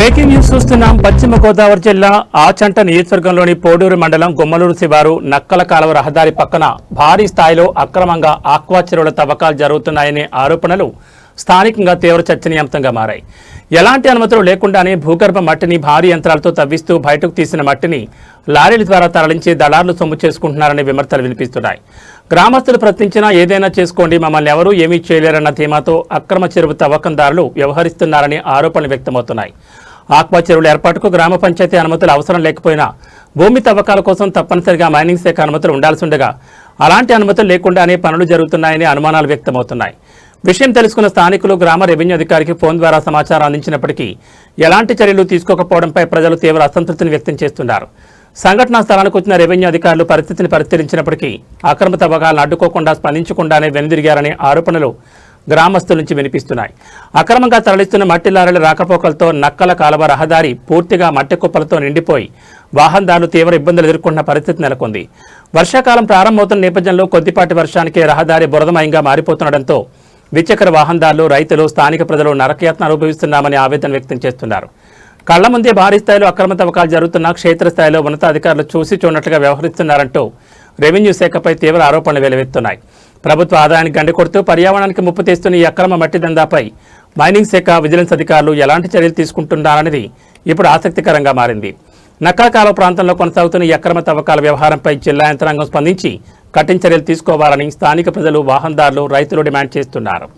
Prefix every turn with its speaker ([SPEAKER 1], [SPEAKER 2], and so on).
[SPEAKER 1] Breaking news చూస్తున్నాం. పశ్చిమ గోదావరి జిల్లా ఆచంట నియోజకవర్గంలోని పోడూరు మండలం గుమ్మలూరు శివారు నక్కల కాలువ రహదారి పక్కన భారీ స్థాయిలో అక్రమంగా ఆక్వా చెరువుల తవ్వకాలు జరుగుతున్నాయనే ఆరోపణలు స్థానికంగా తీవ్ర చర్చనీయాంశంగా మారాయి. ఎలాంటి అనుమతులు లేకుండానే భూగర్భ మట్టిని భారీ యంత్రాలతో తవ్విస్తూ బయటకు తీసిన మట్టిని లారీల ద్వారా తరలించి దళారులు సొమ్ము చేసుకుంటున్నారనే విమర్శలు వినిపిస్తున్నాయి. గ్రామస్తులు ప్రశ్నించినా ఏదైనా చేసుకోండి, మమ్మల్ని ఎవరూ ఏమీ చేయలేరన్న ధీమాతో అక్రమ చెరువు తవ్వకందారులు వ్యవహరిస్తున్నారని ఆరోపణలు వ్యక్తమవుతున్నాయి. ఆక్వా చెరువుల ఏర్పాటుకు గ్రామ పంచాయతీ అనుమతులు అవసరం లేకపోయినా భూమి తవ్వకాల కోసం తప్పనిసరిగా మైనింగ్ శాఖ అనుమతులు ఉండాల్సి ఉండగా అలాంటి అనుమతులు లేకుండానే పనులు జరుగుతున్నాయని అనుమానాలు వ్యక్తమవుతున్నాయి. విషయం తెలుసుకున్న స్థానికులు గ్రామ రెవెన్యూ అధికారికి ఫోన్ ద్వారా సమాచారం అందించినప్పటికీ ఎలాంటి చర్యలు తీసుకోకపోవడంపై ప్రజలు తీవ్ర అసంతృప్తిని వ్యక్తం చేస్తున్నారు. సంఘటనా స్థలానికి వచ్చిన రెవెన్యూ అధికారులు పరిస్థితిని పరిశీలించినప్పటికీ అక్రమ తవ్వకాలను అడ్డుకోకుండా స్పందించకుండానే వెనుదిరిగారనే ఆరోపణలు గ్రామస్తుల నుంచి వినిపిస్తున్నాయి. అక్రమంగా తరలిస్తున్న మట్టి లారీల రాకపోకలతో నక్కల కాలువ రహదారి పూర్తిగా మట్టి కుప్పలతో నిండిపోయి వాహనదారులు తీవ్ర ఇబ్బందులు ఎదుర్కొన్న పరిస్థితి నెలకొంది. వర్షాకాలం ప్రారంభమవుతున్న నేపథ్యంలో కొద్దిపాటి వర్షానికి రహదారి బురదమయంగా మారిపోతుండటంతో ద్విచక్ర వాహనదారులు, రైతులు, స్థానిక ప్రజలు నరకయాతన అనుభవిస్తున్నామని ఆవేదన వ్యక్తం చేస్తున్నారు. కళ్ల ముందే భారీ స్థాయిలో అక్రమ తవ్వకాలు జరుగుతున్న క్షేత్రస్థాయిలో ఉన్నతాధికారులు చూసి చూడనట్లుగా వ్యవహరిస్తున్నారంటూ రెవెన్యూ శాఖపై తీవ్ర ఆరోపణలు వెలువెత్తున్నాయి. ప్రభుత్వ ఆదాయానికి గండి కొడుతూ పర్యావరణానికి ముప్పు తెస్తున్న ఈ అక్రమ మట్టి దందాపై మైనింగ్ శాఖ, విజిలెన్స్ అధికారులు ఎలాంటి చర్యలు తీసుకుంటున్నారనేది ఇప్పుడు ఆసక్తికరంగా మారింది. నక్కల కాలువ ప్రాంతంలో కొనసాగుతున్న ఈ అక్రమ తవ్వకాల వ్యవహారంపై జిల్లా యంత్రాంగం స్పందించి కఠిన చర్యలు తీసుకోవాలని స్థానిక ప్రజలు, వాహనదారులు, రైతులు డిమాండ్ చేస్తున్నారు.